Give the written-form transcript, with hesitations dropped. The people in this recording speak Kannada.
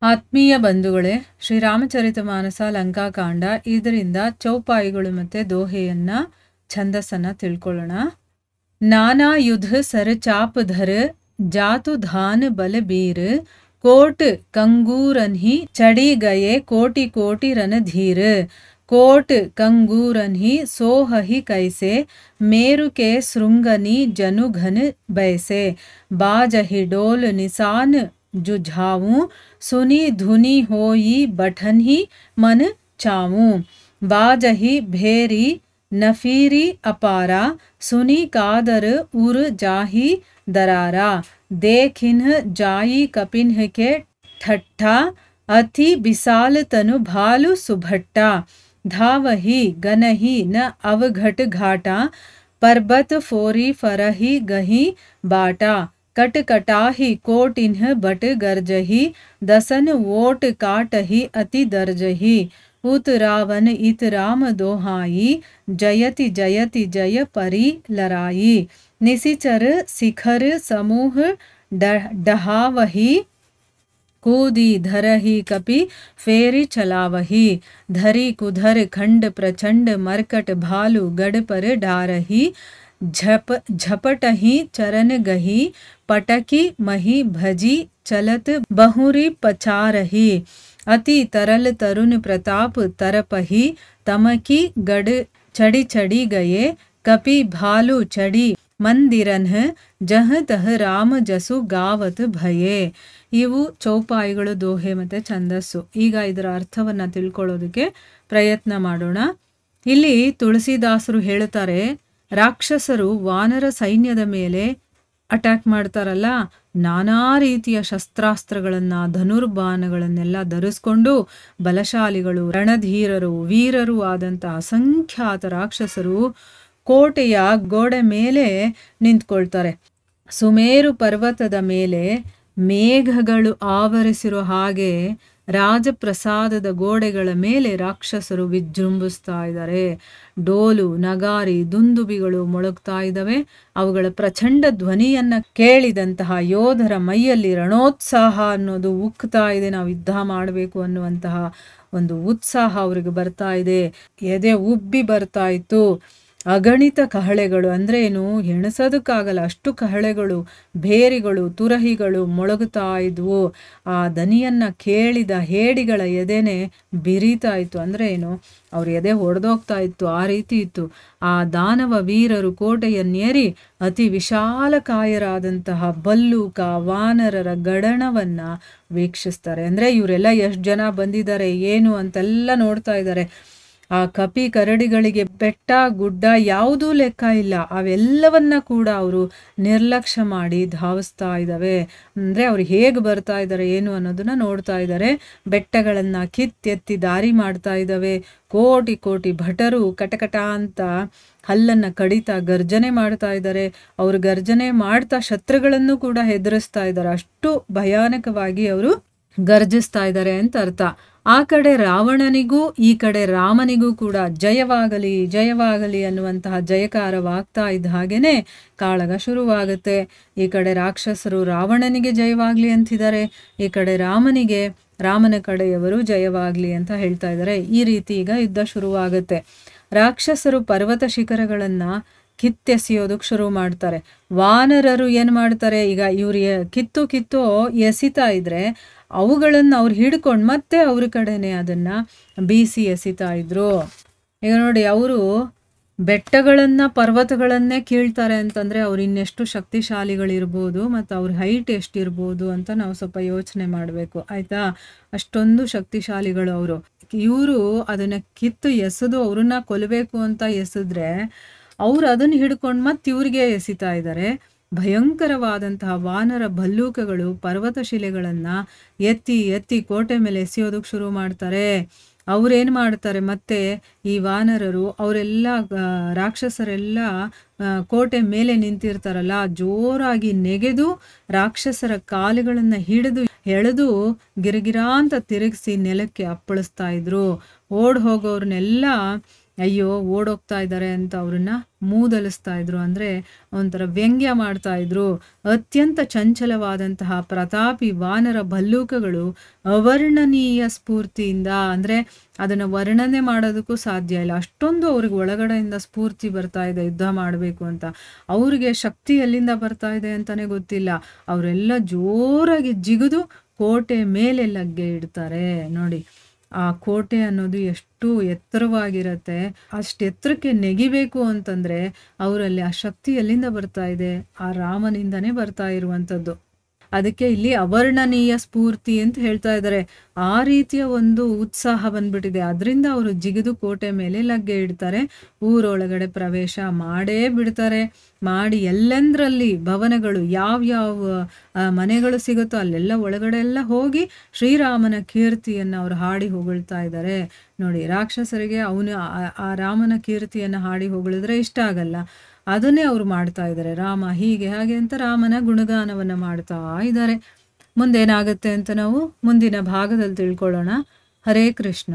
ಆತ್ಮೀಯ ಬಂಧುಗಳೇ, ಶ್ರೀರಾಮಚರಿತಮಾನಸ ಲಂಕಾಕಾಂಡ ಇದರಿಂದ ಚೌಪಾಯಿಗಳು ಮತ್ತು ದೋಹೆಯನ್ನ ಛಂದಸ್ಸನ್ನ ತಿಳ್ಕೊಳ್ಳೋಣ. ನಾನಾ ಯುಧ ಸರ ಚಾಪ್ ಧರ ಜಾತು ಧಾನ ಬಲಬೀರ್ ಕೋಟ್ ಕಂಗೂರನ್ಹಿ ಚಡಿ ಗಯೆ ಕೋಟಿ ಕೋಟಿ ರಣಧೀರ್ कोट कंगूरन्हि सोहहि कैसे मेरु के श्रृंगनि जनु घन बैसे बाजहि डोल निसान जुझाऊं सुनी धुनि होई बठन्हि मन चाऊं बाजहि भेरी नफीरी अपारा सुनी कादर उर जाहि दरारा देखिन्ह जाई कपिन्ह के ठट्ठा अति बिसाल तनु भालु सुभट्टा धावहि गनहि न अवघट घाटा पर्बत फोरी फरहि गहि बाटा कटकटाहि कोटिन्ह बट गर्जहि दसन वोट काटहि अति दर्जहि उत रावण इत राम दोहाई जयति जयति जय परी लराई निसिचर शिखर समूह डहावहि कूदी धरहि कपि फेरी चलावही धरी कुधर खंड प्रचंड मरकट भालू गढ़ पर डारही झपटही चरण गही पटकी मही भजी चलत बहुरी पचारही अति तरल तरुण प्रताप तरपही तमकी गढ़ चढ़ी चढ़ी गए कपि भालू चढ़ी ಮಂದಿರನ್ಹ ಜಹ ತಹ ರಾಮ ಜಸು ಗಾವತ್ ಭಯೇ. ಇವು ಚೌಪಾಯಿಗಳು, ದೋಹೆ ಮತ್ತು ಛಂದಸ್ಸು. ಈಗ ಇದರ ಅರ್ಥವನ್ನು ತಿಳ್ಕೊಳ್ಳೋದಕ್ಕೆ ಪ್ರಯತ್ನ ಮಾಡೋಣ. ಇಲ್ಲಿ ತುಳಸಿದಾಸರು ಹೇಳುತ್ತಾರೆ, ರಾಕ್ಷಸರು ವಾನರ ಸೈನ್ಯದ ಮೇಲೆ ಅಟ್ಯಾಕ್ ಮಾಡ್ತಾರಲ್ಲ, ನಾನಾ ರೀತಿಯ ಶಸ್ತ್ರಾಸ್ತ್ರಗಳನ್ನು ಧನುರ್ಬಾಣಗಳನ್ನೆಲ್ಲ ಧರಿಸ್ಕೊಂಡು ಬಲಶಾಲಿಗಳು, ರಣಧೀರರು, ವೀರರು ಆದಂಥ ಅಸಂಖ್ಯಾತ ರಾಕ್ಷಸರು ಕೋಟೆಯ ಗೋಡೆ ಮೇಲೆ ನಿಂತ್ಕೊಳ್ತಾರೆ. ಸುಮೇರು ಪರ್ವತದ ಮೇಲೆ ಮೇಘಗಳು ಆವರಿಸಿರೋ ಹಾಗೆ ರಾಜಪ್ರಸಾದದ ಗೋಡೆಗಳ ಮೇಲೆ ರಾಕ್ಷಸರು ವಿಜೃಂಭಿಸ್ತಾ ಇದ್ದಾರೆ. ಡೋಲು, ನಗಾರಿ, ದುಂದುಬಿಗಳು ಮೊಳಗ್ತಾ ಇದ್ದಾವೆ. ಅವುಗಳ ಪ್ರಚಂಡ ಧ್ವನಿಯನ್ನ ಕೇಳಿದಂತಹ ಯೋಧರ ಮೈಯಲ್ಲಿ ರಣೋತ್ಸಾಹ ಅನ್ನೋದು ಉಕ್ತಾ ಇದೆ. ನಾವು ಯುದ್ಧ ಮಾಡಬೇಕು ಅನ್ನುವಂತಹ ಒಂದು ಉತ್ಸಾಹ ಅವರಿಗೆ ಬರ್ತಾ ಇದೆ. ಎದೆ ಉಬ್ಬಿ ಬರ್ತಾ ಇತ್ತು. ಅಗಣಿತ ಕಹಳೆಗಳು ಅಂದ್ರೆ ಏನು, ಎಣಿಸೋದಕ್ಕಾಗಲ್ಲ ಅಷ್ಟು ಕಹಳೆಗಳು, ಭೇರಿಗಳು, ತುರಹಿಗಳು ಮೊಳಗುತ್ತಾ ಇದ್ವು. ಆ ದನಿಯನ್ನ ಕೇಳಿದ ಹೇಡಿಗಳ ಎದೆನೆ ಬಿರಿತಾ ಇತ್ತು. ಅಂದ್ರೆ ಏನು, ಅವ್ರ ಎದೆ ಹೊಡೆದೋಗ್ತಾ ಇತ್ತು, ಆ ರೀತಿ ಇತ್ತು. ಆ ದಾನವ ವೀರರು ಕೋಟೆಯನ್ನೇರಿ ಅತಿ ವಿಶಾಲಕಾಯರಾದಂತಹ ಬಲ್ಲೂಕ ವಾನರರ ಗಡಣವನ್ನ ವೀಕ್ಷಿಸ್ತಾರೆ. ಅಂದ್ರೆ ಇವರೆಲ್ಲ ಎಷ್ಟು ಜನ ಬಂದಿದ್ದಾರೆ ಏನು ಅಂತೆಲ್ಲ ನೋಡ್ತಾ ಇದ್ದಾರೆ. ಆ ಕಪಿ ಕರಡಿಗಳಿಗೆ ಬೆಟ್ಟ ಗುಡ್ಡ ಯಾವುದೂ ಲೆಕ್ಕ ಇಲ್ಲ. ಅವೆಲ್ಲವನ್ನ ಕೂಡ ಅವರು ನಿರ್ಲಕ್ಷ್ಯ ಮಾಡಿ ಧಾವಿಸ್ತಾ ಇದ್ದಾವೆ. ಅಂದರೆ ಅವ್ರು ಹೇಗೆ ಬರ್ತಾ ಇದ್ದಾರೆ ಏನು ಅನ್ನೋದನ್ನ ನೋಡ್ತಾ ಇದ್ದಾರೆ. ಬೆಟ್ಟಗಳನ್ನು ಕಿತ್ತೆತ್ತಿ ದಾರಿ ಮಾಡ್ತಾ ಇದ್ದಾವೆ. ಕೋಟಿ ಕೋಟಿ ಭಟರು ಕಟಕಟ ಅಂತ ಹಲ್ಲನ್ನು ಕಡಿತಾ ಗರ್ಜನೆ ಮಾಡ್ತಾ ಇದ್ದಾರೆ. ಅವರು ಗರ್ಜನೆ ಮಾಡ್ತಾ ಶತ್ರುಗಳನ್ನು ಕೂಡ ಹೆದರಿಸ್ತಾ ಇದ್ದಾರೆ. ಅಷ್ಟು ಭಯಾನಕವಾಗಿ ಅವರು ಗರ್ಜಿಸ್ತಾ ಇದ್ದಾರೆ ಅಂತ ಅರ್ಥ. ಆ ಕಡೆ ರಾವಣನಿಗೂ ಈ ಕಡೆ ರಾಮನಿಗೂ ಕೂಡ ಜಯವಾಗಲಿ ಜಯವಾಗಲಿ ಅನ್ನುವಂತಹ ಜಯಕಾರವಾಗ್ತಾ ಇದ್ದ ಹಾಗೇನೆ ಕಾಳಗ ಶುರುವಾಗುತ್ತೆ. ಈ ಕಡೆ ರಾಕ್ಷಸರು ರಾವಣನಿಗೆ ಜಯವಾಗ್ಲಿ ಅಂತಿದ್ದಾರೆ, ಈ ಕಡೆ ರಾಮನ ಕಡೆಯವರು ಜಯವಾಗ್ಲಿ ಅಂತ ಹೇಳ್ತಾ ಇದ್ದಾರೆ. ಈ ರೀತಿ ಈಗ ಯುದ್ಧ ಶುರುವಾಗುತ್ತೆ. ರಾಕ್ಷಸರು ಪರ್ವತ ಶಿಖರಗಳನ್ನ ಕಿತ್ತೆಸೆಯೋದಕ್ಕೆ ಶುರು ಮಾಡ್ತಾರೆ. ವಾನರರು ಏನು ಮಾಡ್ತಾರೆ, ಈಗ ಇವ್ರು ಕಿತ್ತು ಎಸಿತಾ ಇದ್ರೆ ಅವುಗಳನ್ನು ಅವ್ರು ಹಿಡ್ಕೊಂಡು ಮತ್ತೆ ಅವ್ರ ಕಡೆನೆ ಅದನ್ನ ಬೀಸಿ ಎಸಿತಾ ಇದ್ರು. ಈಗ ನೋಡಿ, ಅವರು ಬೆಟ್ಟಗಳನ್ನ ಪರ್ವತಗಳನ್ನೇ ಕೀಳ್ತಾರೆ ಅಂತಂದ್ರೆ ಅವ್ರು ಇನ್ನೆಷ್ಟು ಶಕ್ತಿಶಾಲಿಗಳಿರ್ಬೋದು ಮತ್ತು ಅವ್ರ ಹೈಟ್ ಎಷ್ಟಿರ್ಬೋದು ಅಂತ ನಾವು ಸ್ವಲ್ಪ ಯೋಚನೆ ಮಾಡಬೇಕು, ಆಯ್ತಾ? ಅಷ್ಟೊಂದು ಶಕ್ತಿಶಾಲಿಗಳು ಅವರು. ಇವರು ಅದನ್ನ ಕಿತ್ತು ಎಸೆದು ಅವ್ರನ್ನ ಕೊಲ್ಲಬೇಕು ಅಂತ ಎಸೆದ್ರೆ ಅವ್ರು ಅದನ್ನ ಹಿಡ್ಕೊಂಡು ಮತ್ತೆ ಇವ್ರಿಗೆ ಎಸಿತಾ ಇದ್ದಾರೆ. ಭಯಂಕರವಾದಂತಹ ವಾನರ ಭಲ್ಲೂಕಗಳು ಪರ್ವತ ಶಿಲೆಗಳನ್ನ ಎತ್ತಿ ಎತ್ತಿ ಕೋಟೆ ಮೇಲೆ ಎಸೆಯೋದಕ್ಕೆ ಶುರು ಮಾಡ್ತಾರೆ. ಅವ್ರೇನು ಮಾಡ್ತಾರೆ, ಮತ್ತೆ ಈ ವಾನರರು ಅವರೆಲ್ಲ ರಾಕ್ಷಸರೆಲ್ಲ ಕೋಟೆ ಮೇಲೆ ನಿಂತಿರ್ತಾರಲ್ಲ, ಜೋರಾಗಿ ನೆಗೆದು ರಾಕ್ಷಸರ ಕಾಲುಗಳನ್ನು ಹಿಡಿದು ಎಳೆದು ಗಿರಗಿರ ಅಂತ ತಿರುಗಿಸಿ ನೆಲಕ್ಕೆ ಅಪ್ಪಳಿಸ್ತಾ ಇದ್ರು. ಓಡ್ ಹೋಗೋರ್ನೆಲ್ಲ ಅಯ್ಯೋ ಓಡೋಗ್ತಾ ಇದ್ದಾರೆ ಅಂತ ಅವ್ರನ್ನ ಮೂದಲಿಸ್ತಾ ಇದ್ರು, ಅಂದರೆ ಒಂಥರ ವ್ಯಂಗ್ಯ ಮಾಡ್ತಾ ಇದ್ರು. ಅತ್ಯಂತ ಚಂಚಲವಾದಂತಹ ಪ್ರತಾಪಿ ವಾನರ ಭಲ್ಲೂಕಗಳು ಅವರ್ಣನೀಯ ಸ್ಫೂರ್ತಿಯಿಂದ, ಅಂದರೆ ಅದನ್ನು ವರ್ಣನೆ ಮಾಡೋದಕ್ಕೂ ಸಾಧ್ಯ ಇಲ್ಲ, ಅಷ್ಟೊಂದು ಅವ್ರಿಗೆ ಒಳಗಡೆಯಿಂದ ಸ್ಫೂರ್ತಿ ಬರ್ತಾ ಇದೆ ಯುದ್ಧ ಮಾಡಬೇಕು ಅಂತ. ಅವ್ರಿಗೆ ಶಕ್ತಿ ಎಲ್ಲಿಂದ ಬರ್ತಾ ಇದೆ ಅಂತಲೇ ಗೊತ್ತಿಲ್ಲ. ಅವರೆಲ್ಲ ಜೋರಾಗಿ ಜಿಗಿದು ಕೋಟೆ ಮೇಲೆ ಲಗ್ಗೆ ಇಡ್ತಾರೆ. ನೋಡಿ, ಆ ಕೋಟೆ ಅನ್ನೋದು ಎಷ್ಟು ಎತ್ತರವಾಗಿರತ್ತೆ, ಅಷ್ಟು ಎತ್ತರಕ್ಕೆ ನೆಗಿಬೇಕು ಅಂತಂದರೆ ಅವರಲ್ಲಿ ಆ ಶಕ್ತಿ ಎಲ್ಲಿಂದ ಬರ್ತಾ ಇದೆ? ಆ ರಾಮನಿಂದನೇ ಬರ್ತಾ ಇರುವಂಥದ್ದು. ಅದಕ್ಕೆ ಇಲ್ಲಿ ಅವರ್ಣನೀಯ ಸ್ಫೂರ್ತಿ ಅಂತ ಹೇಳ್ತಾ ಇದ್ದಾರೆ. ಆ ರೀತಿಯ ಒಂದು ಉತ್ಸಾಹ ಬಂದ್ಬಿಟ್ಟಿದೆ, ಅದರಿಂದ ಅವರು ಜಿಗಿದು ಕೋಟೆ ಮೇಲೆ ಲಗ್ಗೆ ಇಡ್ತಾರೆ. ಊರೊಳಗಡೆ ಪ್ರವೇಶ ಮಾಡೇ ಬಿಡ್ತಾರೆ. ಮಾಡಿ ಎಲ್ಲೆಂದರಲ್ಲಿ ಭವನಗಳು ಯಾವ್ಯಾವ ಮನೆಗಳು ಸಿಗುತ್ತೋ ಅಲ್ಲೆಲ್ಲ ಒಳಗಡೆ ಎಲ್ಲ ಹೋಗಿ ಶ್ರೀರಾಮನ ಕೀರ್ತಿಯನ್ನು ಅವರು ಹಾಡಿ ಹೊಗಳ್ತಾ ಇದ್ದಾರೆ. ನೋಡಿ, ರಾಕ್ಷಸರಿಗೆ ಅವನು ಆ ರಾಮನ ಕೀರ್ತಿಯನ್ನು ಹಾಡಿ ಹೊಗಳಿದ್ರೆ ಇಷ್ಟ ಆಗಲ್ಲ, ಅದನ್ನೇ ಅವರು ಮಾಡ್ತಾ ಇದ್ದಾರೆ. ರಾಮ ಹೀಗೆ ಹಾಗೆ ಅಂತ ರಾಮನ ಗುಣಗಾನವನ್ನು ಮಾಡ್ತಾ ಇದ್ದಾರೆ. ಮುಂದೇನಾಗುತ್ತೆ ಅಂತ ನಾವು ಮುಂದಿನ ಭಾಗದಲ್ಲಿ ತಿಳ್ಕೊಳ್ಳೋಣ. ಹರೇ ಕೃಷ್ಣ.